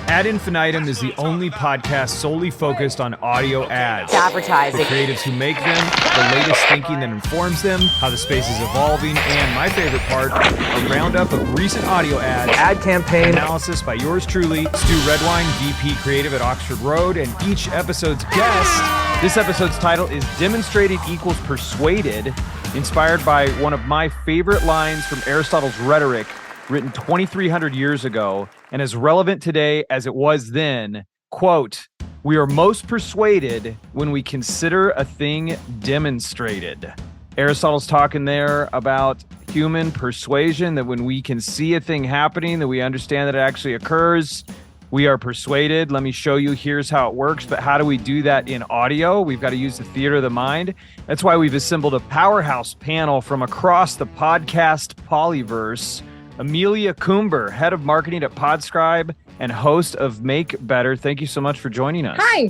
Ad Infinitum is the only podcast solely focused on audio ads. Advertising. The creatives who make them, the latest thinking that informs them, how the space is evolving, and my favorite part, a roundup of recent audio ads, ad campaign analysis by yours truly, Stew Redwine, VP Creative at Oxford Road, and each episode's guest. This episode's title is Demonstrated Equals Persuaded, inspired by one of my favorite lines from Aristotle's Rhetoric, written 2,300 years ago, and as relevant today as it was then. Quote, "We are most persuaded when we consider a thing demonstrated." Aristotle's talking there about human persuasion, that when we can see a thing happening, that we understand that it actually occurs, we are persuaded. Let me show you, here's how it works. But how do we do that in audio? We've got to use the theater of the mind. That's why we've assembled a powerhouse panel from across the podcast polyverse. Amelia Coomber, head of marketing at Podscribe and host of Make Better. Thank you so much for joining us. Hi,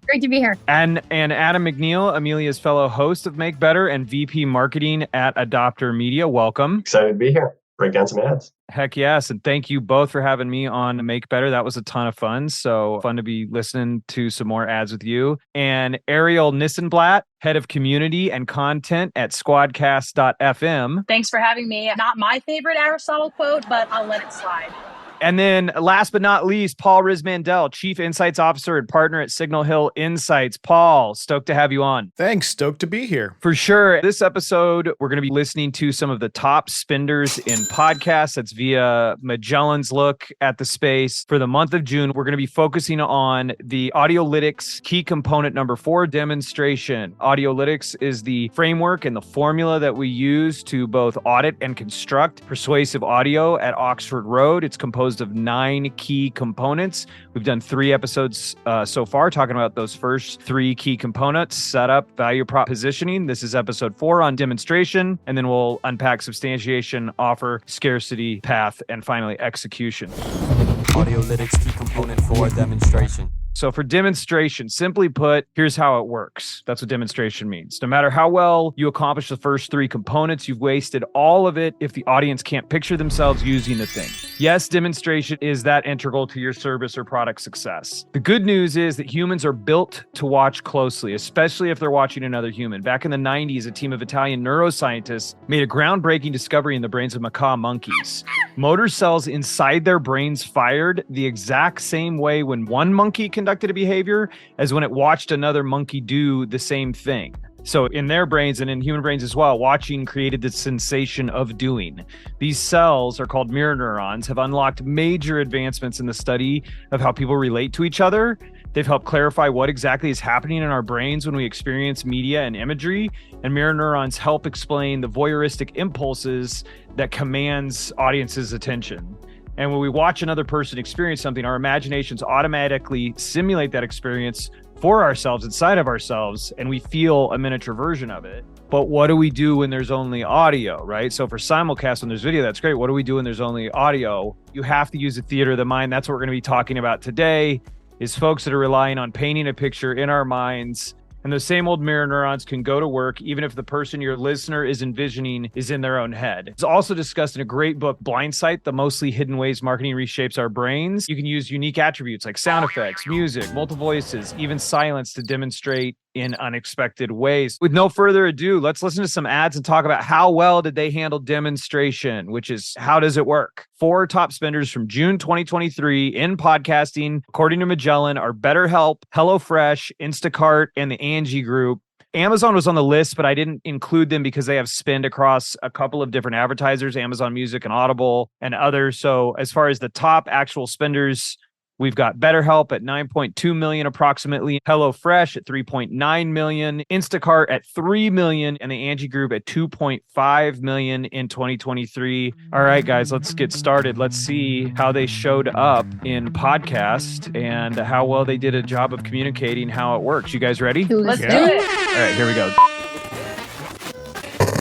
great to be here. And Adam McNeil, Amelia's fellow host of Make Better and VP marketing at Adopter Media. Welcome. Excited to be here. Break down some ads. Heck yes. And thank you both for having me on Make Better. That was a ton of fun. So fun to be listening to some more ads with you. And Ariel Nissenblatt, head of community and content at squadcast.fm. Thanks for having me. Not my favorite Aristotle quote, but I'll let it slide. And then last but not least, Paul Rismandel, Chief Insights Officer and Partner at Signal Hill Insights. Paul, stoked to have you on. Thanks. Stoked to be here. For sure. This episode, we're going to be listening to some of the top spenders in podcasts. That's via Magellan's look at the space. For the month of June, we're going to be focusing on the Audiolytics Key Component number 4 demonstration. Audiolytics is the framework and the formula that we use to both audit and construct persuasive audio at Oxford Road. It's composed of 9 key components. We've done 3 episodes so far talking about those first 3 key components: setup, value prop, positioning. This is episode 4 on demonstration, and then we'll unpack substantiation, offer, scarcity, path, and finally execution. Audiolytics Key Component 4 demonstration. So for demonstration, simply put, here's how it works. That's what demonstration means. No matter how well you accomplish the first 3 components, you've wasted all of it if the audience can't picture themselves using the thing. Yes, demonstration is that integral to your service or product success. The good news is that humans are built to watch closely, especially if they're watching another human. Back in the 90s, a team of Italian neuroscientists made a groundbreaking discovery in the brains of macaque monkeys. Motor cells inside their brains fired the exact same way when one monkey conducted a behavior as when it watched another monkey do the same thing. So in their brains and in human brains as well, watching created the sensation of doing. These cells are called mirror neurons, have unlocked major advancements in the study of how people relate to each other. They've helped clarify what exactly is happening in our brains when we experience media and imagery. And mirror neurons help explain the voyeuristic impulses that commands audiences' attention. And when we watch another person experience something, our imaginations automatically simulate that experience for ourselves, inside of ourselves, and we feel a miniature version of it. But what do we do when there's only audio, right? So for simulcast, when there's video, that's great. What do we do when there's only audio? You have to use the theater of the mind. That's what we're going to be talking about today, is folks that are relying on painting a picture in our minds. And those same old mirror neurons can go to work even if the person your listener is envisioning is in their own head. It's also discussed in a great book, Blindsight, The Mostly Hidden Ways Marketing Reshapes Our Brains. You can use unique attributes like sound effects, music, multiple voices, even silence to demonstrate in unexpected ways. With no further ado, let's listen to some ads and talk about how well did they handle demonstration, which is how does it work? 4 top spenders from June 2023 in podcasting, according to Magellan, are BetterHelp, HelloFresh, Instacart, and the Angie Group. Amazon was on the list, but I didn't include them because they have spend across a couple of different advertisers, Amazon Music and Audible and others. So as far as the top actual spenders, we've got BetterHelp at 9.2 million approximately, HelloFresh at 3.9 million, Instacart at 3 million, and the Angie Group at 2.5 million in 2023. All right, guys, let's get started. Let's see how they showed up in podcast and how well they did a job of communicating how it works. You guys ready? Let's do it. All right, here we go.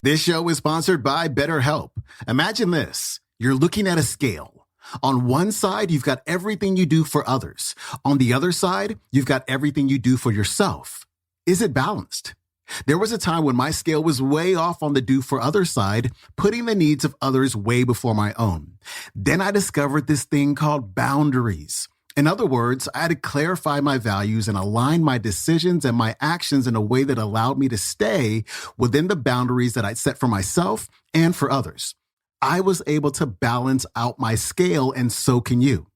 This show is sponsored by BetterHelp. Imagine this. You're looking at a scale. On one side, you've got everything you do for others. On the other side, you've got everything you do for yourself. Is it balanced? There was a time when my scale was way off on the do for others side, putting the needs of others way before my own. Then I discovered this thing called boundaries. In other words, I had to clarify my values and align my decisions and my actions in a way that allowed me to stay within the boundaries that I'd set for myself and for others. I was able to balance out my scale, and so can you.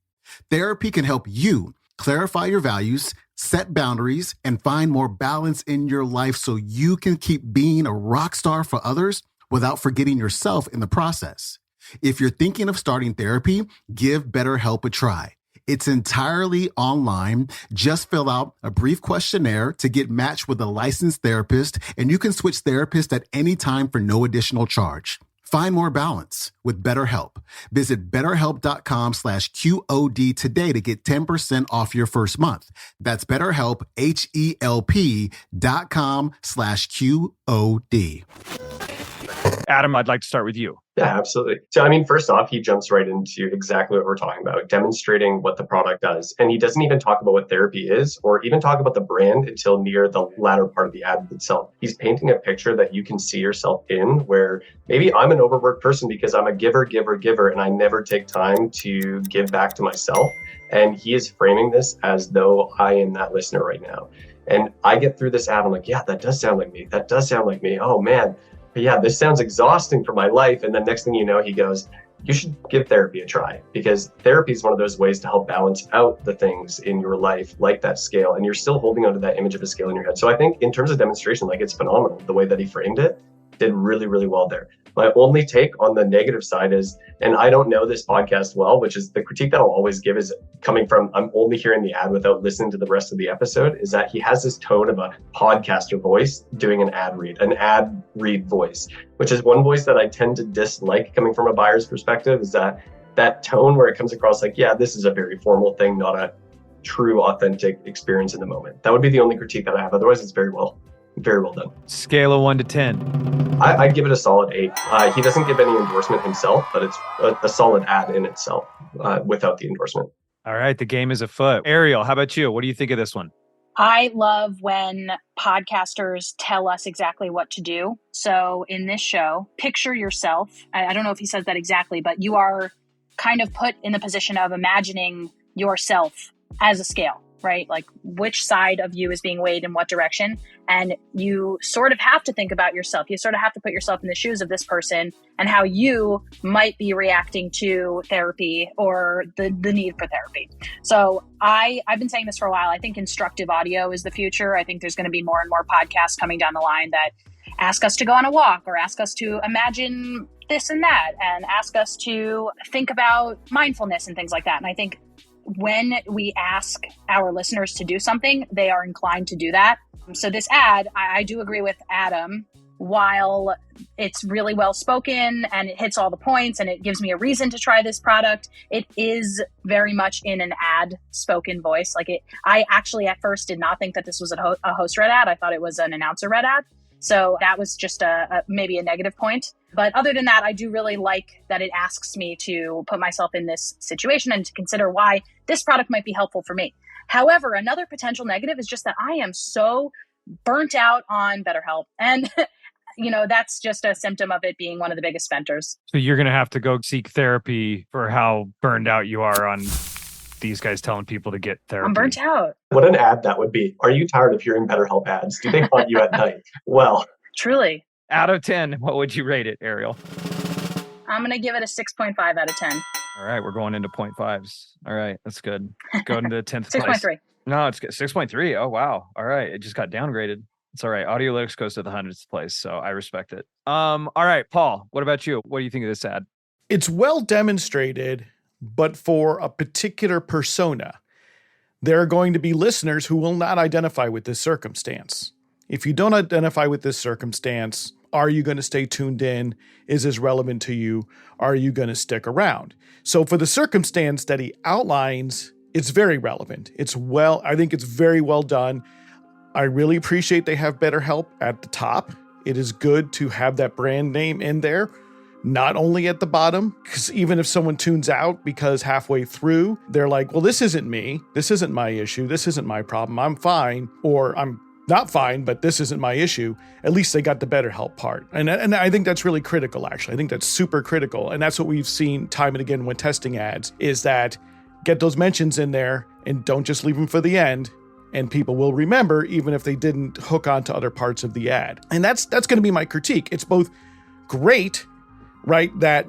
Therapy can help you clarify your values, set boundaries, and find more balance in your life so you can keep being a rock star for others without forgetting yourself in the process. If you're thinking of starting therapy, give BetterHelp a try. It's entirely online. Just fill out a brief questionnaire to get matched with a licensed therapist, and you can switch therapists at any time for no additional charge. Find more balance with BetterHelp. Visit BetterHelp.com/QOD today to get 10% off your first month. That's BetterHelp, HELP.com/QOD. Adam, I'd like to start with you. Yeah, absolutely. So, first off, he jumps right into exactly what we're talking about, demonstrating what the product does. And he doesn't even talk about what therapy is or even talk about the brand until near the latter part of the ad itself. He's painting a picture that you can see yourself in, where maybe I'm an overworked person because I'm a giver, and I never take time to give back to myself. And he is framing this as though I am that listener right now. And I get through this ad, I'm like, yeah, that does sound like me. That does sound like me. Oh, man. But yeah, this sounds exhausting for my life. And then next thing you know, he goes, you should give therapy a try, because therapy is one of those ways to help balance out the things in your life, like that scale. And you're still holding onto that image of a scale in your head. So I think in terms of demonstration, it's phenomenal. The way that he framed it did really, really well there. My only take on the negative side is, and I don't know this podcast well, which is the critique that I'll always give is coming from, I'm only hearing the ad without listening to the rest of the episode, is that he has this tone of a podcaster voice doing an ad read voice, which is one voice that I tend to dislike coming from a buyer's perspective, is that tone where it comes across like, yeah, this is a very formal thing, not a true, authentic experience in the moment. That would be the only critique that I have. Otherwise, it's very well done. Scale of 1 to 10. I'd give it a solid 8. He doesn't give any endorsement himself, but it's a solid ad in itself without the endorsement. All right, the game is afoot. Ariel, how about you? What do you think of this one? I love when podcasters tell us exactly what to do. So in this show, picture yourself. I don't know if he says that exactly, but you are kind of put in the position of imagining yourself as a scale, right? Like which side of you is being weighed in what direction. And you sort of have to think about yourself. You sort of have to put yourself in the shoes of this person and how you might be reacting to therapy or the need for therapy. So I've been saying this for a while. I think instructive audio is the future. I think there's going to be more and more podcasts coming down the line that ask us to go on a walk or ask us to imagine this and that and ask us to think about mindfulness and things like that. And I think when we ask our listeners to do something, they are inclined to do that. So this ad, I do agree with Adam, while it's really well spoken and it hits all the points and it gives me a reason to try this product, it is very much in an ad spoken voice. I actually at first did not think that this was a host read ad. I thought it was an announcer read ad. So that was just maybe a negative point. But other than that, I do really like that it asks me to put myself in this situation and to consider why this product might be helpful for me. However, another potential negative is just that I am so burnt out on BetterHelp. And, that's just a symptom of it being one of the biggest spenders. So you're going to have to go seek therapy for how burned out you are on these guys telling people to get therapy. I'm burnt out. What an ad that would be. Are you tired of hearing BetterHelp ads? Do they haunt you at night? Well, truly. Out of 10, what would you rate it, Ariel? I'm going to give it a 6.5 out of 10. All right, we're going into 0.5s. All right, that's good. Going to 10th place. 6.3. No, it's good. 6.3. Oh, wow. All right, it just got downgraded. It's all right. Audiolytics goes to the 100th place, so I respect it. All right, Paul, what about you? What do you think of this ad? It's well demonstrated, but for a particular persona. There are going to be listeners who will not identify with this circumstance. If you don't identify with this circumstance, are you going to stay tuned in? Is this relevant to you? Are you going to stick around? So for the circumstance that he outlines, it's very relevant. I think it's very well done. I really appreciate they have BetterHelp at the top. It is good to have that brand name in there, not only at the bottom, because even if someone tunes out because halfway through, they're like, well, this isn't me. This isn't my issue. This isn't my problem. I'm fine. Or I'm not fine, but this isn't my issue, at least they got the BetterHelp part. And I think that's really critical, actually. I think that's super critical. And that's what we've seen time and again when testing ads, is that get those mentions in there and don't just leave them for the end. And people will remember, even if they didn't hook onto other parts of the ad. And that's going to be my critique. It's both great, right, that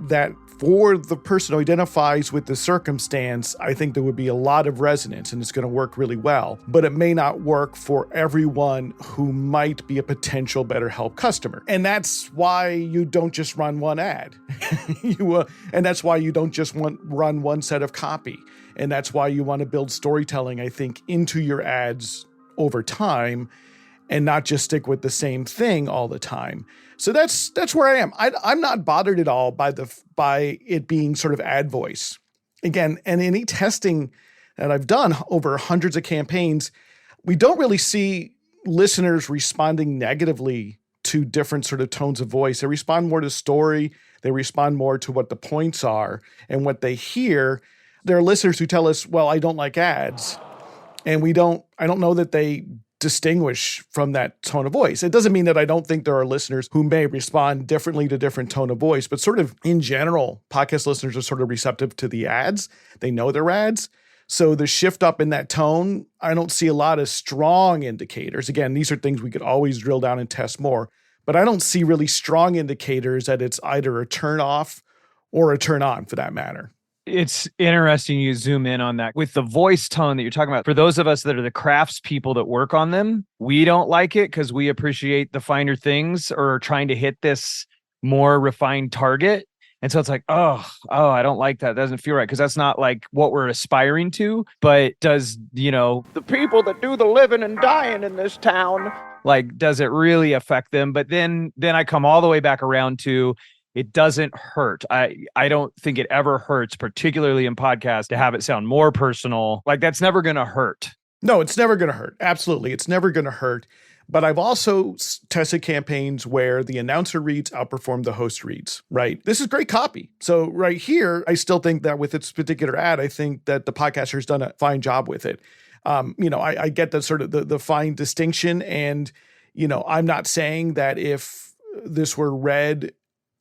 for the person who identifies with the circumstance, I think there would be a lot of resonance and it's going to work really well. But it may not work for everyone who might be a potential BetterHelp customer. And that's why you don't just run one ad. And that's why you don't just run one set of copy. And that's why you want to build storytelling, I think, into your ads over time and not just stick with the same thing all the time. So that's where I am. I'm not bothered at all by it being sort of ad voice. Again, and any testing that I've done over hundreds of campaigns, we don't really see listeners responding negatively to different sort of tones of voice. They respond more to story. They respond more to what the points are and what they hear. There are listeners who tell us, well, I don't like ads. And I don't know that they distinguish from that tone of voice. It doesn't mean that I don't think there are listeners who may respond differently to different tone of voice, but sort of in general, podcast listeners are sort of receptive to the ads. They know they're ads. So the shift up in that tone, I don't see a lot of strong indicators. Again, these are things we could always drill down and test more, but I don't see really strong indicators that it's either a turn off or a turn on for that matter. It's interesting you zoom in on that with the voice tone that you're talking about. For those of us that are the crafts people that work on them, we don't like it because we appreciate the finer things or are trying to hit this more refined target. And so it's like, oh, I don't like that. That doesn't feel right because that's not like what we're aspiring to. But does, the people that do the living and dying in this town, like, does it really affect them? But then I come all the way back around to it doesn't hurt. I don't think it ever hurts, particularly in podcasts, to have it sound more personal. Like, that's never going to hurt. No, it's never going to hurt. Absolutely. It's never going to hurt. But I've also tested campaigns where the announcer reads outperform the host reads, right? This is great copy. So right here, I still think that with its particular ad, I think that the podcaster's done a fine job with it. I get the sort of the fine distinction. And, I'm not saying that if this were read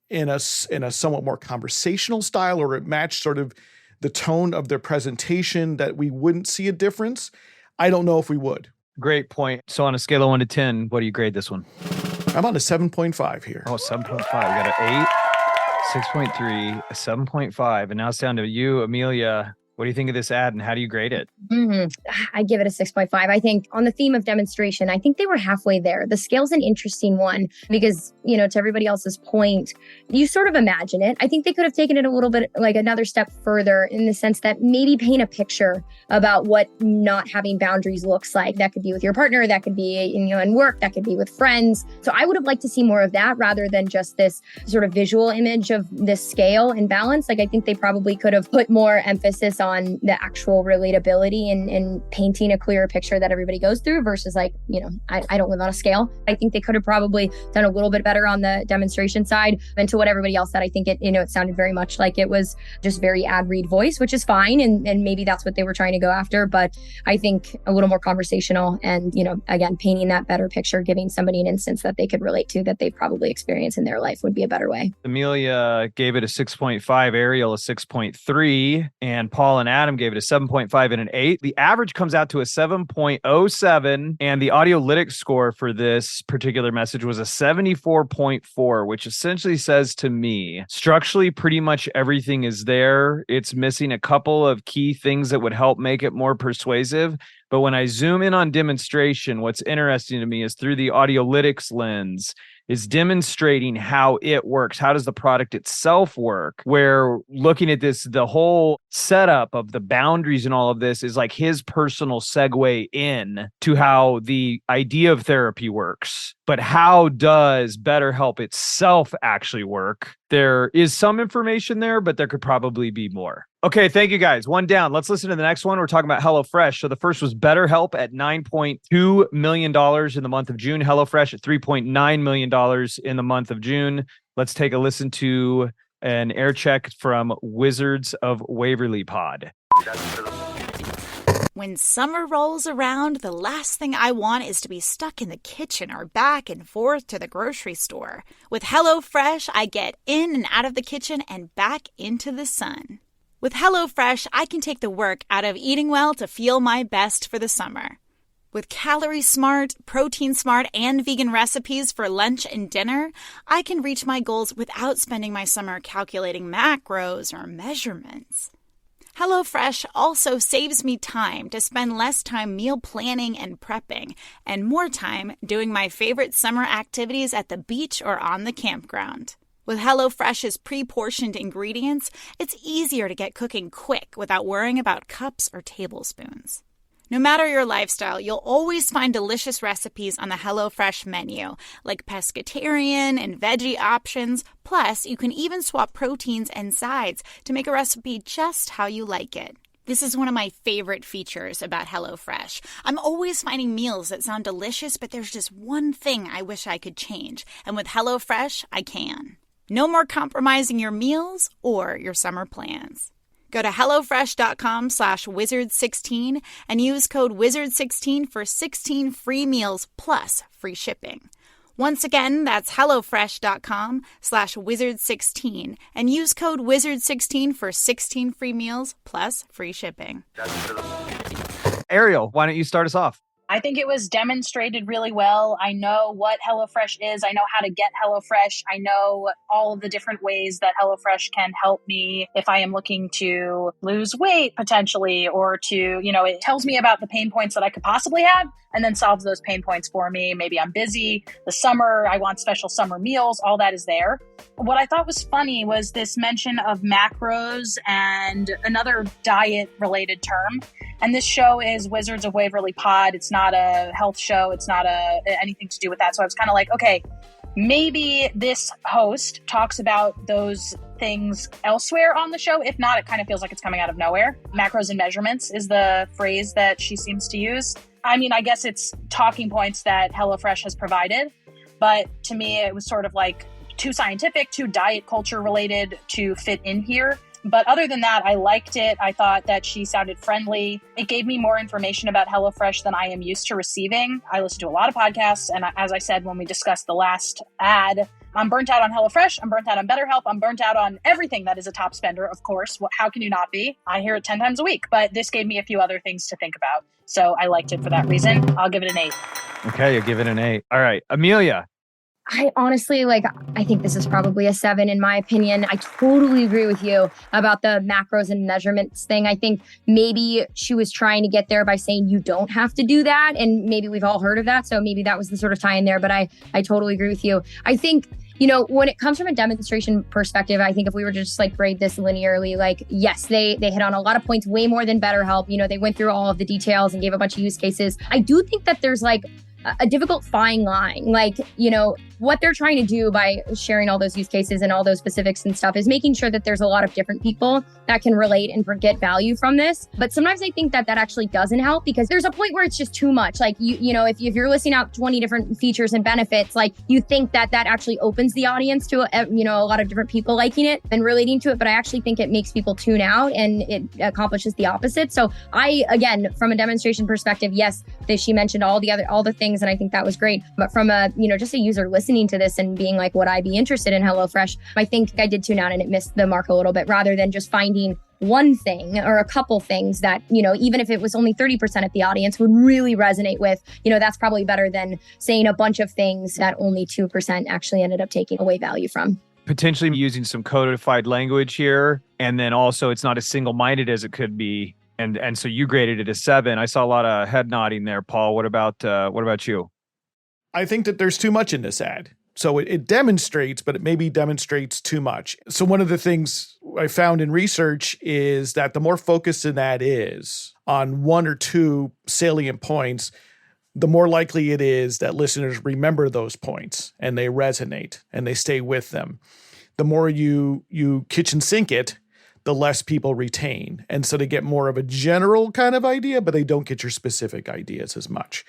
in a somewhat more conversational style or it matched sort of the tone of their presentation that we wouldn't see a difference. I don't know if we would. Great point. So on a scale of 1 to 10, what do you grade this one? I'm on a 7.5 here. Oh, 7.5. We got an 8, 6.3, a 7.5. And now it's down to you, Amelia. What do you think of this ad and how do you grade it? I give it a 6.5. I think on the theme of demonstration, I think they were halfway there. The scale's an interesting one because, to everybody else's point, you sort of imagine it. I think they could have taken it a little bit like another step further in the sense that maybe paint a picture about what not having boundaries looks like. That could be with your partner, that could be in work, that could be with friends. So I would have liked to see more of that rather than just this sort of visual image of this scale and balance. Like, I think they probably could have put more emphasis on the actual relatability and painting a clearer picture that everybody goes through versus I don't live on a scale. I think they could have probably done a little bit better on the demonstration side. And to what everybody else said, I think it sounded very much like it was just very ad read voice, which is fine. And maybe that's what they were trying to go after. But I think a little more conversational and, again, painting that better picture, giving somebody an instance that they could relate to that they've probably experienced in their life would be a better way. Amelia gave it a 6.5, Ariel a 6.3, and Paul and Adam gave it a 7.5 and an 8. The average comes out to a 7.07, and the Audiolytics score for this particular message was a 74.4, which essentially says to me, structurally, pretty much everything is there. It's missing a couple of key things that would help make it more persuasive. But when I zoom in on demonstration, what's interesting to me is through the Audiolytics lens, is demonstrating how it works. How does the product itself work? Where looking at this, the whole setup of the boundaries and all of this is like his personal segue in to how the idea of therapy works. But how does BetterHelp itself actually work? There is some information there, but there could probably be more. Okay, thank you guys. One down. Let's listen to the next one. We're talking about HelloFresh. So the first was BetterHelp at $9.2 million in the month of June. HelloFresh at $3.9 million in the month of June. Let's take a listen to an air check from Wizards of Waverly Pod. When summer rolls around, the last thing I want is to be stuck in the kitchen or back and forth to the grocery store. With HelloFresh, I get in and out of the kitchen and back into the sun. With HelloFresh, I can take the work out of eating well to feel my best for the summer. With Calorie Smart, Protein Smart, and vegan recipes for lunch and dinner, I can reach my goals without spending my summer calculating macros or measurements. HelloFresh also saves me time to spend less time meal planning and prepping, and more time doing my favorite summer activities at the beach or on the campground. With HelloFresh's pre-portioned ingredients, it's easier to get cooking quick without worrying about cups or tablespoons. No matter your lifestyle, you'll always find delicious recipes on the HelloFresh menu, like pescatarian and veggie options. Plus, you can even swap proteins and sides to make a recipe just how you like it. This is one of my favorite features about HelloFresh. I'm always finding meals that sound delicious, but there's just one thing I wish I could change. And with HelloFresh, I can. No more compromising your meals or your summer plans. Go to HelloFresh.com/Wizard16 and use code Wizard16 for 16 free meals plus free shipping. Once again, that's HelloFresh.com/Wizard16 and use code Wizard16 for 16 free meals plus free shipping. Ariel, why don't you start us off? I think it was demonstrated really well. I know what HelloFresh is. I know how to get HelloFresh. I know all of the different ways that HelloFresh can help me if I am looking to lose weight potentially, or to, it tells me about the pain points that I could possibly have and then solves those pain points for me. Maybe I'm busy, the summer, I want special summer meals, all that is there. What I thought was funny was this mention of macros and another diet related term. And this show is Wizards of Waverly Pod. It's not a health show. It's not anything to do with that. So I was kind of like, okay, maybe this host talks about those things elsewhere on the show. If not, it kind of feels like it's coming out of nowhere. Macros and measurements is the phrase that she seems to use. I mean, I guess it's talking points that HelloFresh has provided. But to me, it was sort of like too scientific, too diet culture related to fit in here. But other than that, I liked it. I thought that she sounded friendly. It gave me more information about HelloFresh than I am used to receiving. I listen to a lot of podcasts. And as I said, when we discussed the last ad, I'm burnt out on HelloFresh. I'm burnt out on BetterHelp. I'm burnt out on everything that is a top spender, of course. How can you not be? I hear it 10 times a week. But this gave me a few other things to think about. So I liked it for that reason. I'll give it an 8. Okay, you give it an 8. All right, Amelia. I honestly, I think this is probably a 7 in my opinion. I totally agree with you about the macros and measurements thing. I think maybe she was trying to get there by saying you don't have to do that. And maybe we've all heard of that. So maybe that was the sort of tie in there. But I totally agree with you. I think, when it comes from a demonstration perspective, I think if we were to just grade this linearly, yes, they hit on a lot of points way more than BetterHelp. They went through all of the details and gave a bunch of use cases. I do think that there's a difficult fine line. What they're trying to do by sharing all those use cases and all those specifics and stuff is making sure that there's a lot of different people that can relate and get value from this. But sometimes I think that actually doesn't help, because there's a point where it's just too much. If you're listing out 20 different features and benefits, you think that actually opens the audience to, a lot of different people liking it and relating to it. But I actually think it makes people tune out and it accomplishes the opposite. So again, from a demonstration perspective, yes, she mentioned all the things, and I think that was great. But from a, just a user listening to this and being would I be interested in HelloFresh? I think I did tune out and it missed the mark a little bit, rather than just finding one thing or a couple things that, even if it was only 30% of the audience would really resonate with, that's probably better than saying a bunch of things that only 2% actually ended up taking away value from. Potentially using some codified language here. And then also it's not as single-minded as it could be. And so you graded it a 7. I saw a lot of head nodding there, Paul. What about you? I think that there's too much in this ad. So it demonstrates, but it maybe demonstrates too much. So one of the things I found in research is that the more focused an ad is on one or two salient points, the more likely it is that listeners remember those points and they resonate and they stay with them. The more you kitchen sink it, the less people retain. And so they get more of a general kind of idea, but they don't get your specific ideas as much.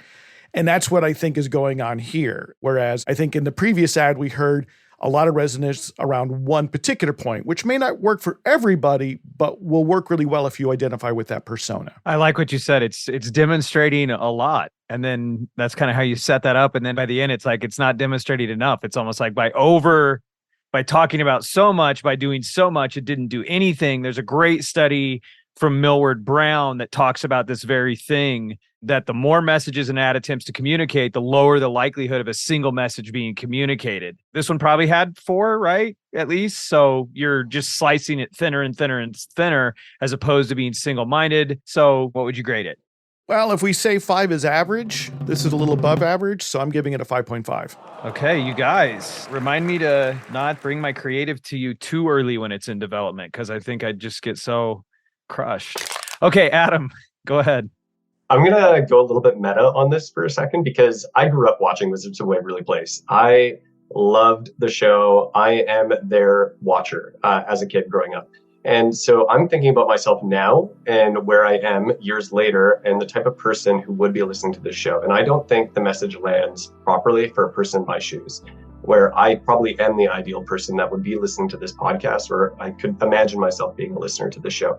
And that's what I think is going on here. Whereas I think in the previous ad, we heard a lot of resonance around one particular point, which may not work for everybody, but will work really well if you identify with that persona. I like what you said. It's demonstrating a lot. And then that's kind of how you set that up. And then by the end, it's like, it's not demonstrating enough. It's almost like by talking about so much, by doing so much, it didn't do anything. There's a great study from Millward Brown that talks about this very thing, that the more messages an ad attempts to communicate, the lower the likelihood of a single message being communicated. This one probably had 4, right? At least. So you're just slicing it thinner and thinner and thinner as opposed to being single-minded. So what would you grade it? Well, if we say 5 is average, this is a little above average, so I'm giving it a 5.5. Okay, you guys, remind me to not bring my creative to you too early when it's in development, because I think I'd just get so crushed. Okay, Adam, go ahead. I'm going to go a little bit meta on this for a second, because I grew up watching Wizards of Waverly Place. I loved the show. I am their watcher as a kid growing up. And so I'm thinking about myself now and where I am years later and the type of person who would be listening to this show. And I don't think the message lands properly for a person in my shoes, where I probably am the ideal person that would be listening to this podcast, or I could imagine myself being a listener to the show.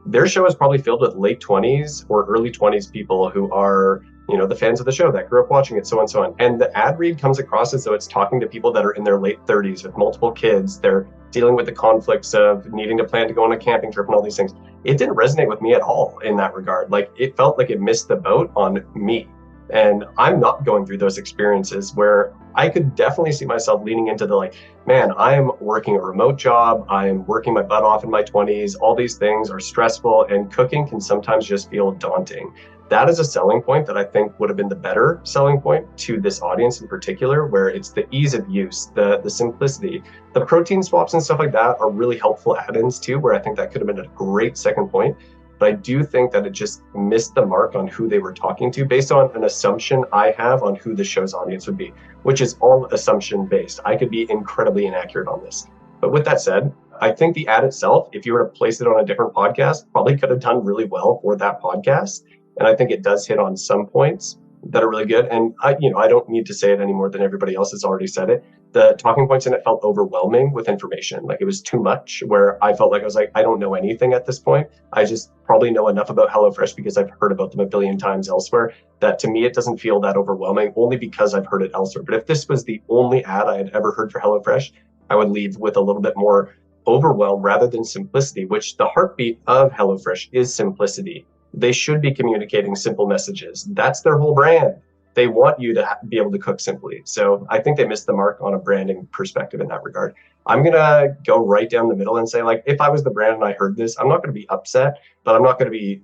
Their show is probably filled with late 20s or early 20s people who are, the fans of the show that grew up watching it, so on and so on. And the ad read comes across as though it's talking to people that are in their late 30s with multiple kids. They're dealing with the conflicts of needing to plan to go on a camping trip and all these things. It didn't resonate with me at all in that regard. Like, it felt like it missed the boat on me. And I'm not going through those experiences, where I could definitely see myself leaning into the man, I am working a remote job. I am working my butt off in my 20s. All these things are stressful, and cooking can sometimes just feel daunting. That is a selling point that I think would have been the better selling point to this audience in particular, where it's the ease of use, the simplicity. The protein swaps and stuff like that are really helpful add-ins too, where I think that could have been a great second point. But I do think that it just missed the mark on who they were talking to based on an assumption I have on who the show's audience would be, which is all assumption based. I could be incredibly inaccurate on this. But with that said, I think the ad itself, if you were to place it on a different podcast, probably could have done really well for that podcast. And I think it does hit on some points that are really good. And I don't need to say it any more than everybody else has already said it. The talking points in it felt overwhelming with information. Like, it was too much, where I felt like I don't know anything at this point. I just probably know enough about HelloFresh because I've heard about them a billion times elsewhere, that to me, it doesn't feel that overwhelming, only because I've heard it elsewhere. But if this was the only ad I had ever heard for HelloFresh, I would leave with a little bit more overwhelm rather than simplicity, which the heartbeat of HelloFresh is simplicity. They should be communicating simple messages. That's their whole brand. They want you to be able to cook simply. So I think they missed the mark on a branding perspective in that regard. I'm going to go right down the middle and say, if I was the brand and I heard this, I'm not going to be upset, but I'm not going to be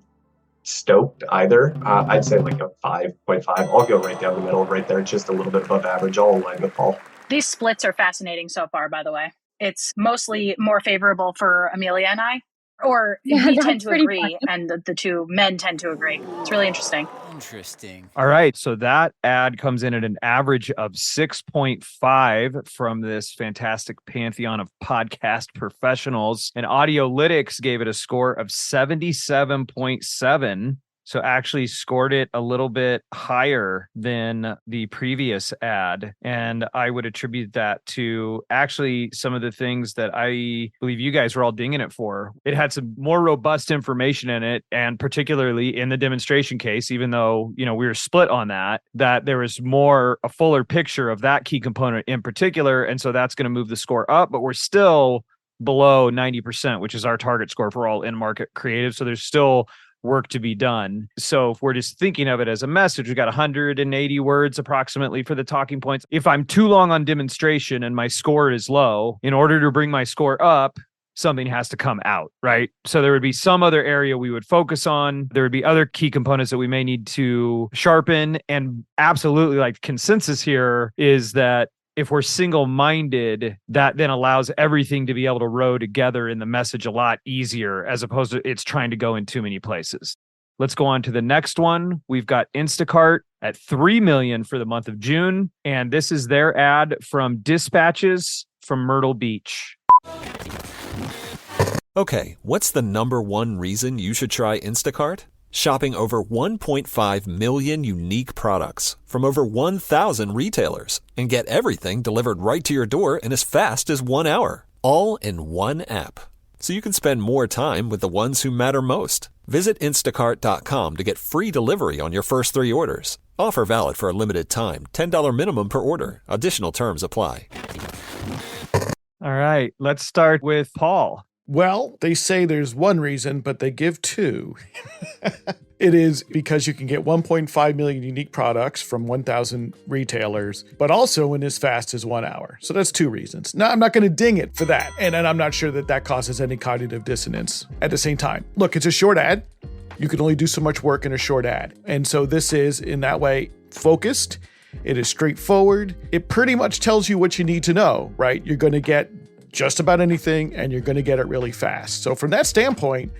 stoked either. I'd say a 5.5. I'll go right down the middle right there, just a little bit above average. I'll align with Paul. These splits are fascinating so far, by the way. It's mostly more favorable for Amelia and I. Or we tend to agree, funny. And the two men tend to agree. It's really interesting. Interesting. All right. So that ad comes in at an average of 6.5 from this fantastic pantheon of podcast professionals. And Audiolytics gave it a score of 77.7. So actually scored it a little bit higher than the previous ad. And I would attribute that to actually some of the things that I believe you guys were all dinging it for. It had some more robust information in it, and particularly in the demonstration case, even though, we were split on that there was a fuller picture of that key component in particular. And so that's going to move the score up, but we're still below 90%, which is our target score for all in-market creative. So there's still work to be done. So if we're just thinking of it as a message, we got 180 words approximately for the talking points. If I'm too long on demonstration and my score is low, in order to bring my score up, something has to come out, right? So there would be some other area we would focus on. There would be other key components that we may need to sharpen. And absolutely, consensus here is that if we're single-minded, that then allows everything to be able to row together in the message a lot easier, as opposed to it's trying to go in too many places. Let's go on to the next one. We've got Instacart at 3 million for the month of June. And this is their ad from Dispatches from Myrtle Beach. Okay, what's the number one reason you should try Instacart? shopping over 1.5 million unique products from over 1,000 retailers, and get everything delivered right to your door in as fast as 1 hour, all in one app. So you can spend more time with the ones who matter most. Visit Instacart.com to get free delivery on your first 3 orders. Offer valid for a limited time. $10 minimum per order. Additional terms apply. All right, let's start with Paul. Well, they say there's one reason, but they give two. It is because you can get 1.5 million unique products from 1,000 retailers, but also in as fast as 1 hour. So that's two reasons. Now, I'm not going to ding it for that. And I'm not sure that that causes any cognitive dissonance at the same time. Look, it's a short ad. You can only do so much work in a short ad. And so this is, in that way, focused. It is straightforward. It pretty much tells you what you need to know, right? You're going to get just about anything, and you're going to get it really fast. So from that standpoint,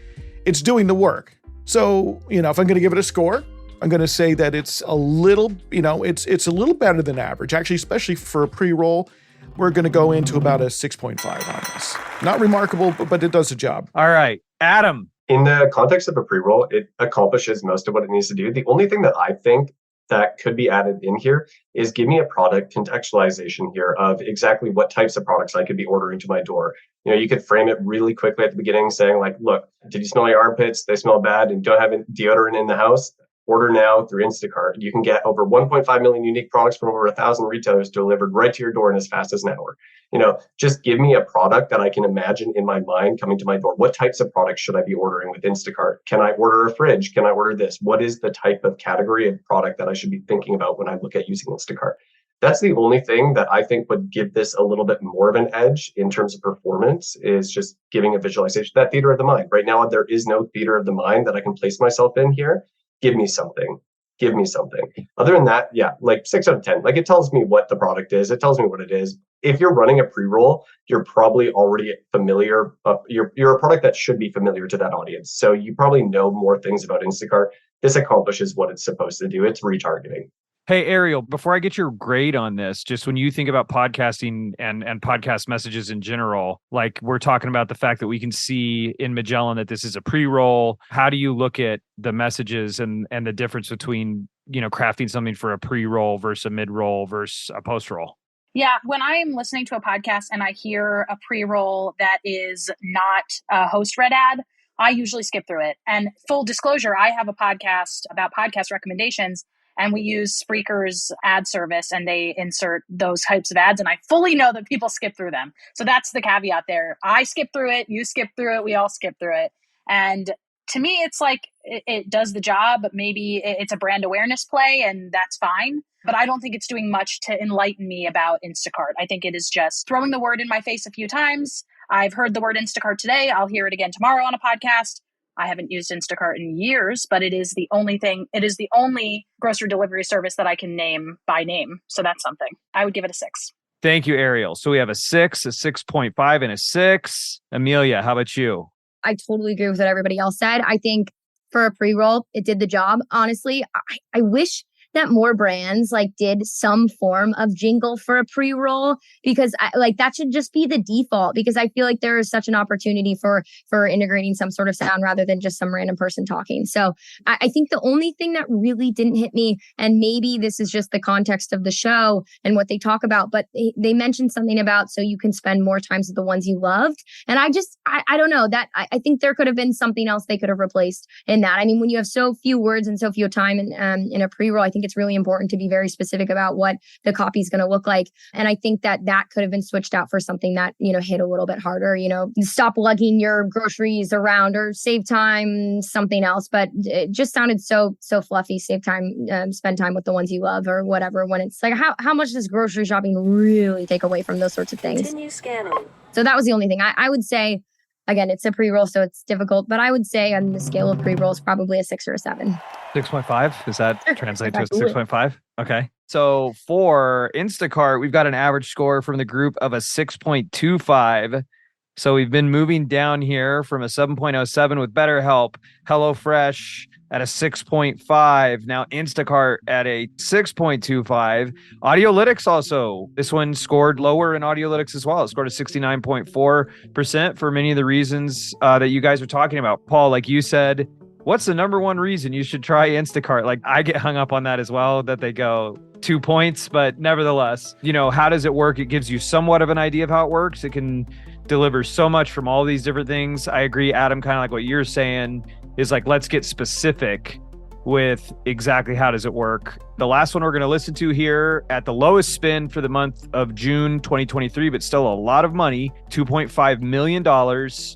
it's doing the work. So, if I'm going to give it a score, I'm going to say that it's a little, it's a little better than average. Actually, especially for a pre-roll, we're going to go into about a 6.5 on this. Not remarkable, but it does the job. All right, Adam. In the context of a pre-roll, it accomplishes most of what it needs to do. The only thing that I think that could be added in here is give me a product contextualization here of exactly what types of products I could be ordering to my door. You could frame it really quickly at the beginning saying like, look, did you smell your armpits? They smell bad and don't have deodorant in the house. Order now through Instacart. You can get over 1.5 million unique products from over 1,000 retailers delivered right to your door in as fast as an hour. Just give me a product that I can imagine in my mind coming to my door. What types of products should I be ordering with Instacart? Can I order a fridge? Can I order this? What is the type of category of product that I should be thinking about when I look at using Instacart? That's the only thing that I think would give this a little bit more of an edge in terms of performance, is just giving a visualization, that theater of the mind. Right now, there is no theater of the mind that I can place myself in here. Give me something. Give me something. Other than that, yeah, like 6 out of 10. Like, it tells me what the product is. It tells me what it is. If you're running a pre-roll, you're probably already familiar. You're a product that should be familiar to that audience. So you probably know more things about Instacart. This accomplishes what it's supposed to do. It's retargeting. Hey, Ariel, before I get your grade on this, just when you think about podcasting and podcast messages in general, like we're talking about the fact that we can see in Magellan that this is a pre-roll. How do you look at the messages and the difference between, crafting something for a pre-roll versus a mid-roll versus a post-roll? Yeah, when I'm listening to a podcast and I hear a pre-roll that is not a host-read ad, I usually skip through it. And full disclosure, I have a podcast about podcast recommendations, and we use Spreaker's ad service, and they insert those types of ads. And I fully know that people skip through them. So that's the caveat there. I skip through it. You skip through it. We all skip through it. And to me, it's like it does the job. Maybe it's a brand awareness play, and that's fine. But I don't think it's doing much to enlighten me about Instacart. I think it is just throwing the word in my face a few times. I've heard the word Instacart today. I'll hear it again tomorrow on a podcast. I haven't used Instacart in years, but it is the only grocery delivery service that I can name by name. So that's something. I would give it a 6. Thank you, Ariel. So we have a 6, a 6.5, and a 6. Amelia, how about you? I totally agree with what everybody else said. I think for a pre-roll, it did the job. Honestly, I wish that more brands did some form of jingle for a pre-roll, because that should just be the default, because I feel like there is such an opportunity for integrating some sort of sound rather than just some random person talking. So I think the only thing that really didn't hit me, and maybe this is just the context of the show and what they talk about, but they mentioned something about so you can spend more times with the ones you loved. And I don't know that I think there could have been something else they could have replaced in that. I mean, when you have so few words and so few time in a pre-roll, I think it's really important to be very specific about what the copy is going to look like. And I think that could have been switched out for something that, hit a little bit harder, stop lugging your groceries around or save time, something else. But it just sounded so fluffy. Save time, spend time with the ones you love or whatever. When it's like, how much does grocery shopping really take away from those sorts of things? Continue scanning. So that was the only thing. I would say, again, it's a pre-roll, so it's difficult, but I would say on the scale of pre-rolls, probably a 6 or a 7. 6.5? Does that translate to a 6.5? Okay. So for Instacart, we've got an average score from the group of a 6.25. So we've been moving down here from a 7.07 with BetterHelp, HelloFresh at a 6.5. Now Instacart at a 6.25. Audiolytics also, this one scored lower in Audiolytics as well. It scored a 69.4% for many of the reasons that you guys are talking about. Paul, like you said, What's the number one reason you should try Instacart? Like, I get hung up on that as well, that they go 2 points, but nevertheless, how does it work? It gives you somewhat of an idea of how it works. It can deliver so much from all these different things. I agree, Adam, kind of like what you're saying is like, let's get specific with exactly how does it work. The last one we're going to listen to here at the lowest spin for the month of June 2023, but still a lot of money, $2.5 million.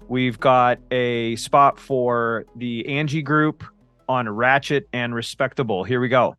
We've got a spot for the Angie Group on Ratchet and Respectable. Here we go.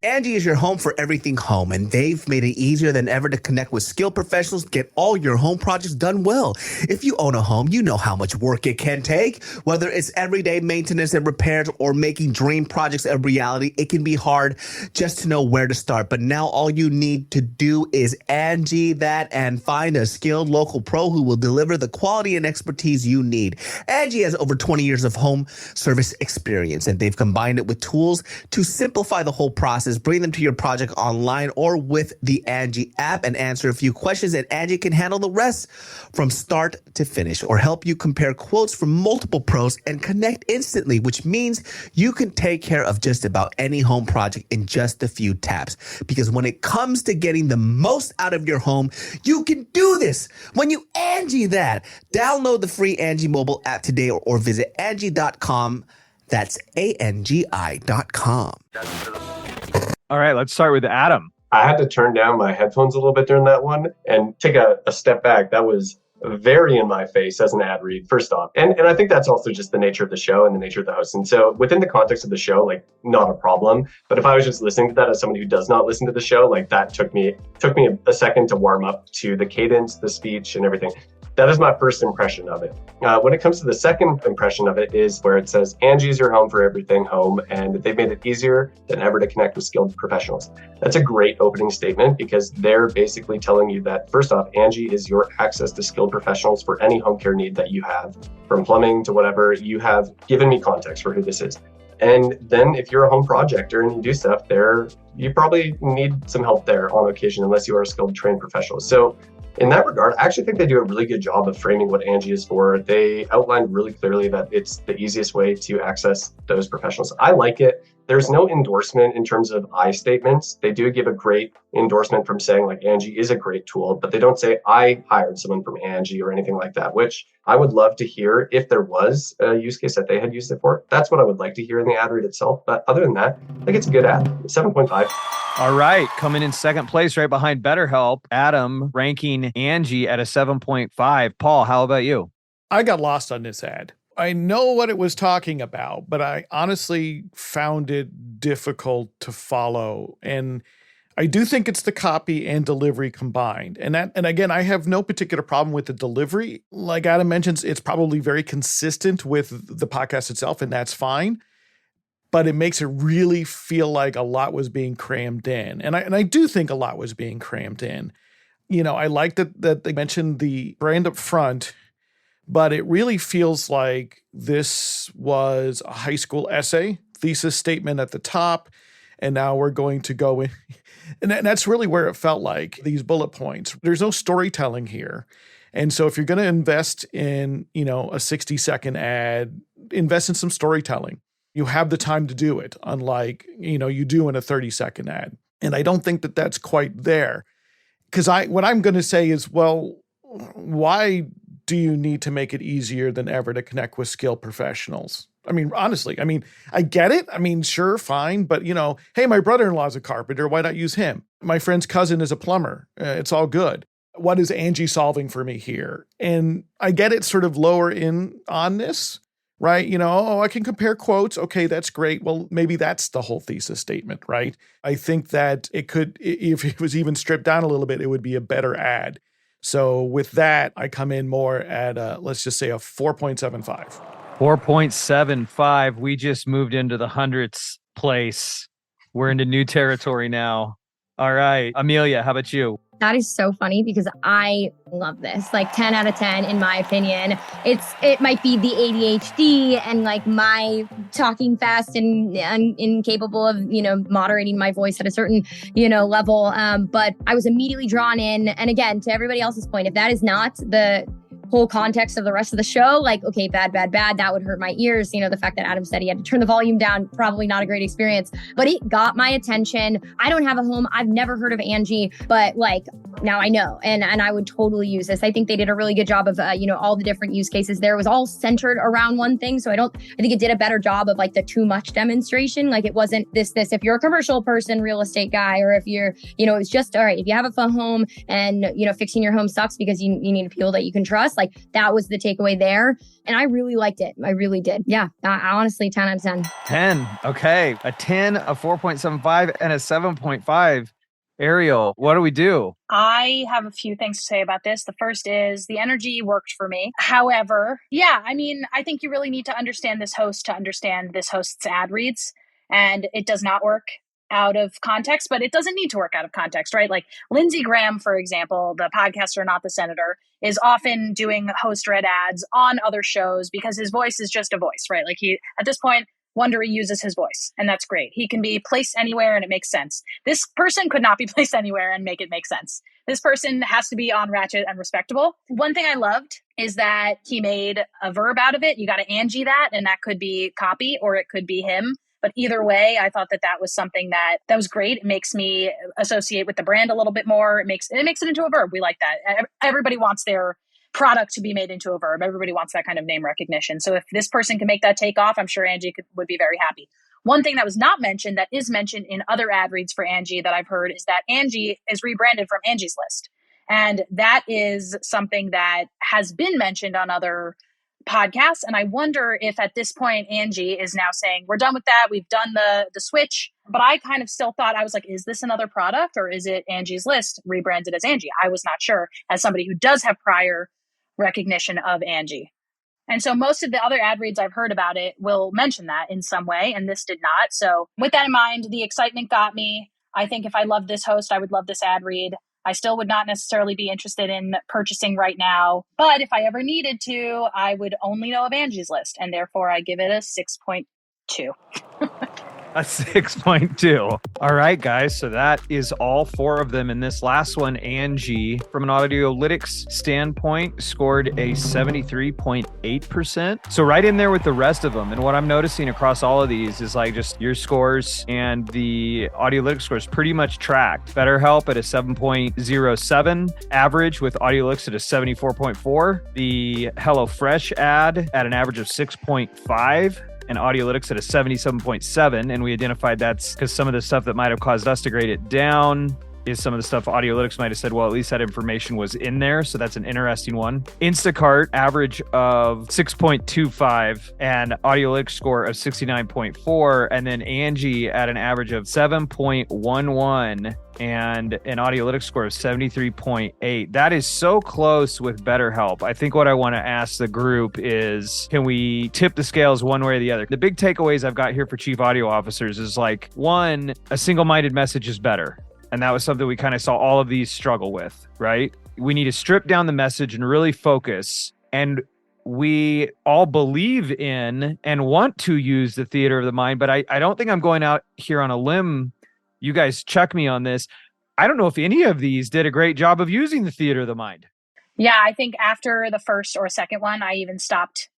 Angie is your home for everything home, and they've made it easier than ever to connect with skilled professionals to get all your home projects done well. If you own a home, you know how much work it can take. Whether it's everyday maintenance and repairs or making dream projects a reality, it can be hard just to know where to start. But now all you need to do is Angie that and find a skilled local pro who will deliver the quality and expertise you need. Angie has over 20 years of home service experience, and they've combined it with tools to simplify the whole process. Bring them to your project online or with the Angie app and answer a few questions, and Angie can handle the rest from start to finish or help you compare quotes from multiple pros and connect instantly, which means you can take care of just about any home project in just a few taps. Because when it comes to getting the most out of your home, you can do this when you Angie that. Download the free Angie mobile app today or visit Angie.com. That's ANGI.com. All right, let's start with Adam. I had to turn down my headphones a little bit during that one and take a step back. That was very in my face as an ad read, first off. And I think that's also just the nature of the show and the nature of the host. And so within the context of the show, like, not a problem. But if I was just listening to that as somebody who does not listen to the show, like, that took me a second to warm up to the cadence, the speech, and everything. That is my first impression of it. When it comes to the second impression of it is where it says, Angie's your home for everything home, and they've made it easier than ever to connect with skilled professionals. That's a great opening statement because they're basically telling you that, first off, Angie is your access to skilled professionals for any home care need that you have, from plumbing to whatever. You have given me context for who this is. And then if you're a home projector and you do stuff there, you probably need some help there on occasion, unless you are a skilled trained professional. So in that regard, I actually think they do a really good job of framing what Angie is for. They outlined really clearly that it's the easiest way to access those professionals. I like it. There's no endorsement in terms of I statements. They do give a great endorsement from saying, like, Angie is a great tool, but they don't say I hired someone from Angie or anything like that, which I would love to hear if there was a use case that they had used it for. That's what I would like to hear in the ad read itself. But other than that, I think it's a good ad. 7.5. All right, coming in second place right behind BetterHelp, Adam ranking Angie at a 7.5. Paul, how about you? I got lost on this ad. I know what it was talking about, but I honestly found it difficult to follow. And I do think it's the copy and delivery combined. And again, I have no particular problem with the delivery. Like Adam mentions, it's probably very consistent with the podcast itself, and that's fine. But it makes it really feel like a lot was being crammed in. And I do think a lot was being crammed in. I like that they mentioned the brand up front, but it really feels like this was a high school essay, thesis statement at the top, and now we're going to go in. And that's really where it felt like, these bullet points. There's no storytelling here. And so if you're going to invest in, a 60-second ad, invest in some storytelling. You have the time to do it, unlike, you do in a 30-second ad. And I don't think that that's quite there. Because what I'm going to say is, well, why do you need to make it easier than ever to connect with skilled professionals? I mean, honestly, I get it. Sure, fine. But, hey, my brother-in-law is a carpenter. Why not use him? My friend's cousin is a plumber. It's all good. What is Angie solving for me here? And I get it sort of lower in on this. Right? I can compare quotes. Okay, that's great. Well, maybe that's the whole thesis statement, right? I think that it could, if it was even stripped down a little bit, it would be a better ad. So with that, I come in more at, let's just say, a 4.75. 4.75. We just moved into the hundreds place. We're into new territory now. All right. Amelia, how about you? That is so funny because I love this. Like 10 out of 10, in my opinion. It might be the ADHD and like my talking fast and incapable of, moderating my voice at a certain, level. But I was immediately drawn in. And again, to everybody else's point, if that is not the whole context of the rest of the show, like, okay, bad, that would hurt my ears. The fact that Adam said he had to turn the volume down, probably not a great experience, but it got my attention. I don't have a home. I've never heard of Angie, but like now I know, and I would totally use this. I think they did a really good job of, all the different use cases there. It was all centered around one thing. So I think it did a better job of like the too much demonstration. Like it wasn't this, if you're a commercial person, real estate guy, or if you're, it was just, all right, if you have a phone home and, fixing your home sucks because you need people that you can trust. Like that was the takeaway there. And I really liked it. I really did. Yeah. I honestly, 10 out of 10. 10. Okay. A 10, a 4.75, and a 7.5. Ariel, what do we do? I have a few things to say about this. The first is the energy worked for me. However, I think you really need to understand this host to understand this host's ad reads. And it does not work out of context, but it doesn't need to work out of context, right? Like Lindsey Graham, for example, the podcaster, not the senator, is often doing host read ads on other shows because his voice is just a voice, right? Like at this point, Wondery uses his voice, and that's great. He can be placed anywhere and it makes sense. This person could not be placed anywhere and make it make sense. This person has to be on Ratchet and respectable. One thing I loved is that he made a verb out of it. You got to Angie that, and that could be copy or it could be him. But either way, I thought that was something that was great. It makes me associate with the brand a little bit more. It makes it into a verb. We like that. Everybody wants their product to be made into a verb. Everybody wants that kind of name recognition. So if this person can make that take off, I'm sure Angie would be very happy. One thing that was not mentioned that is mentioned in other ad reads for Angie that I've heard is that Angie is rebranded from Angie's List. And that is something that has been mentioned on other podcasts. And I wonder if at this point, Angie is now saying, we're done with that. We've done the switch. But I kind of still thought, I was like, is this another product or is it Angie's List rebranded as Angie? I was not sure as somebody who does have prior recognition of Angie. And so most of the other ad reads I've heard about it will mention that in some way, and this did not. So with that in mind, the excitement got me. I think if I loved this host, I would love this ad read. I still would not necessarily be interested in purchasing right now. But if I ever needed to, I would only know of Angie's List. And therefore, I give it a 6.2. A 6.2. All right, guys. So that is all four of them. And this last one, Angie, from an Audiolytics standpoint, scored a 73.8%. So right in there with the rest of them. And what I'm noticing across all of these is like just your scores and the Audiolytics scores pretty much tracked. BetterHelp at a 7.07, average with Audiolytics at a 74.4. The HelloFresh ad at an average of 6.5. and Audiolytics at a 77.7. And we identified that's because some of the stuff that might have caused us to grade it down is some of the stuff Audiolytics might have said, well, at least that information was in there. So that's an interesting one. Instacart, average of 6.25 and Audiolytics score of 69.4. And then Angie at an average of 7.11 and an Audiolytics score of 73.8. That is so close with BetterHelp. I think what I want to ask the group is, can we tip the scales one way or the other? The big takeaways I've got here for chief audio officers is like, one, a single-minded message is better. And that was something we kind of saw all of these struggle with, right? We need to strip down the message and really focus. And we all believe in and want to use the theater of the mind, but I don't think I'm going out here on a limb. You guys check me on this. I don't know if any of these did a great job of using the theater of the mind. Yeah, I think after the first or second one, I even stopped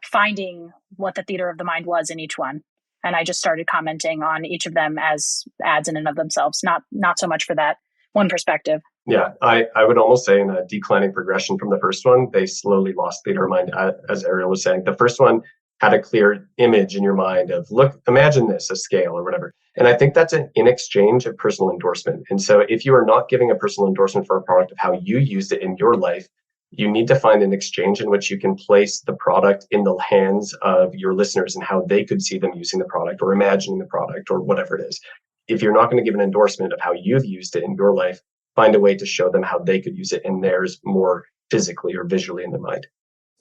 finding what the theater of the mind was in each one. And I just started commenting on each of them as ads in and of themselves, not so much for that one perspective. Yeah, I would almost say in a declining progression from the first one, they slowly lost theater of mind, as Ariel was saying. The first one had a clear image in your mind of, look, imagine this, a scale or whatever. And I think that's in exchange of personal endorsement. And so if you are not giving a personal endorsement for a product of how you used it in your life, you need to find an exchange in which you can place the product in the hands of your listeners and how they could see them using the product or imagining the product or whatever it is. If you're not going to give an endorsement of how you've used it in your life, find a way to show them how they could use it in theirs more physically or visually in their mind.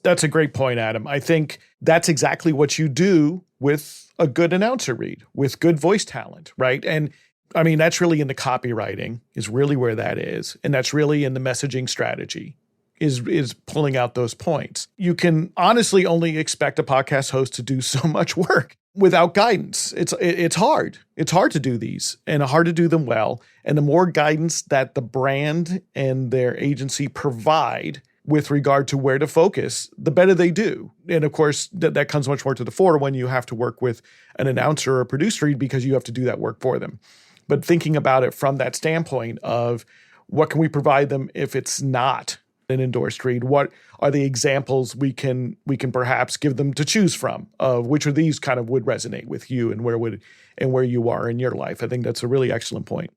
That's a great point, Adam. I think that's exactly what you do with a good announcer read, with good voice talent, right? And I mean, that's really in the copywriting is really where that is. And that's really in the messaging strategy is pulling out those points. You can honestly only expect a podcast host to do so much work without guidance. It's hard. It's hard to do these and hard to do them well. And the more guidance that the brand and their agency provide, with regard to where to focus, the better they do. And of course, that comes much more to the fore when you have to work with an announcer or a producer because you have to do that work for them. But thinking about it from that standpoint of what can we provide them if it's not an endorsed read? What are the examples we can perhaps give them to choose from of which of these kind of would resonate with you and where you are in your life? I think that's a really excellent point.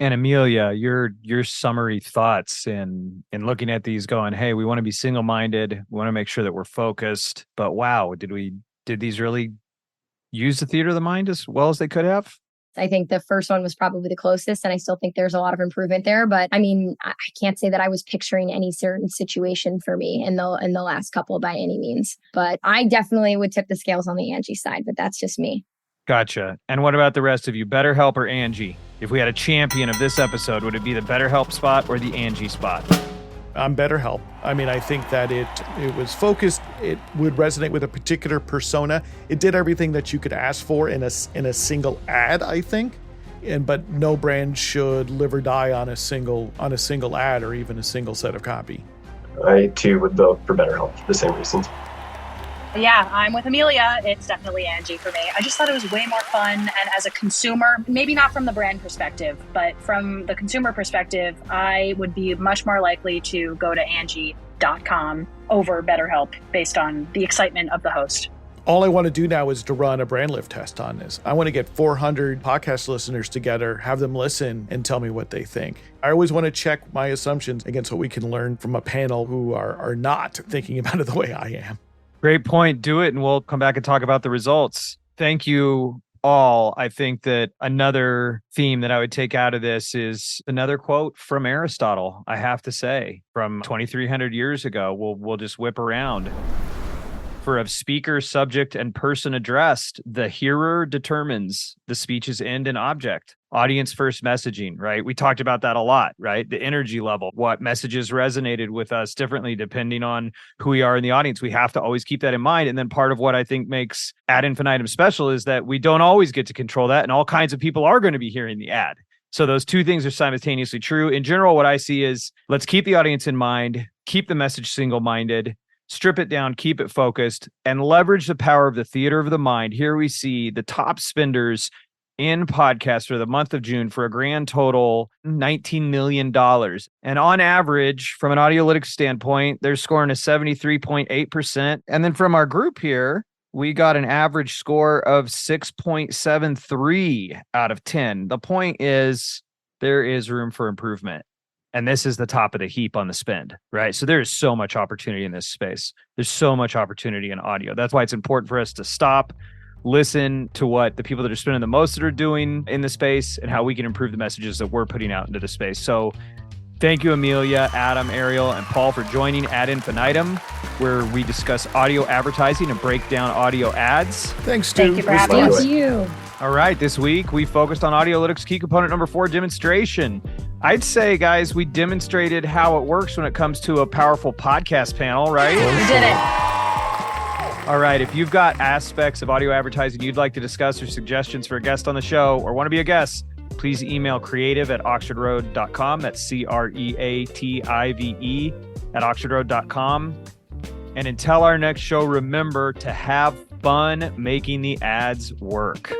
And Amelia, your summary thoughts in looking at these going, hey, we want to be single-minded. We want to make sure that we're focused. But wow, did these really use the theater of the mind as well as they could have? I think the first one was probably the closest, and I still think there's a lot of improvement there. But I mean, I can't say that I was picturing any certain situation for me in the last couple by any means. But I definitely would tip the scales on the Angie side, but that's just me. Gotcha. And what about the rest of you? BetterHelp or Angie? If we had a champion of this episode, would it be the BetterHelp spot or the Angie spot? I'm BetterHelp. I mean, I think that it was focused. It would resonate with a particular persona. It did everything that you could ask for in a single ad, I think. But no brand should live or die on a single ad or even a single set of copy. I too would vote for BetterHelp for the same reasons. Yeah, I'm with Amelia. It's definitely Angie for me. I just thought it was way more fun. And as a consumer, maybe not from the brand perspective, but from the consumer perspective, I would be much more likely to go to Angie.com over BetterHelp based on the excitement of the host. All I want to do now is to run a brand lift test on this. I want to get 400 podcast listeners together, have them listen and tell me what they think. I always want to check my assumptions against what we can learn from a panel who are not thinking about it the way I am. Great point. Do it, and we'll come back and talk about the results. Thank you all. I think that another theme that I would take out of this is another quote from Aristotle, I have to say, from 2,300 years ago. We'll just whip around. For of speaker, subject, and person addressed, the hearer determines the speech's end and object. Audience first messaging, right? We talked about that a lot, right? The energy level, what messages resonated with us differently depending on who we are in the audience. We have to always keep that in mind. And then part of what I think makes Ad Infinitum special is that we don't always get to control that, and all kinds of people are going to be hearing the ad. So those two things are simultaneously true. In general, what I see is let's keep the audience in mind, keep the message single-minded, strip it down, keep it focused, and leverage the power of the theater of the mind. Here we see the top spenders in podcasts for the month of June for a grand total $19 million. And on average, from an Audiolytics standpoint, they're scoring a 73.8%. And then from our group here, we got an average score of 6.73 out of 10. The point is there is room for improvement. And this is the top of the heap on the spend, right? So there is so much opportunity in this space. There's so much opportunity in audio. That's why it's important for us to stop, listen to what the people that are spending the most that are doing in the space and how we can improve the messages that we're putting out into the space. So thank you, Amelia, Adam, Ariel, and Paul for joining Ad Infinitum, where we discuss audio advertising and break down audio ads. Thanks, Stu. Thank you for having us. Thank you. All right, this week we focused on Audiolytics Key Component number 4, demonstration. I'd say, guys, we demonstrated how it works when it comes to a powerful podcast panel, right? We did it. All right, if you've got aspects of audio advertising you'd like to discuss or suggestions for a guest on the show or want to be a guest, please email creative@oxfordroad.com. That's creative @oxfordroad.com. And until our next show, remember to have fun making the ads work.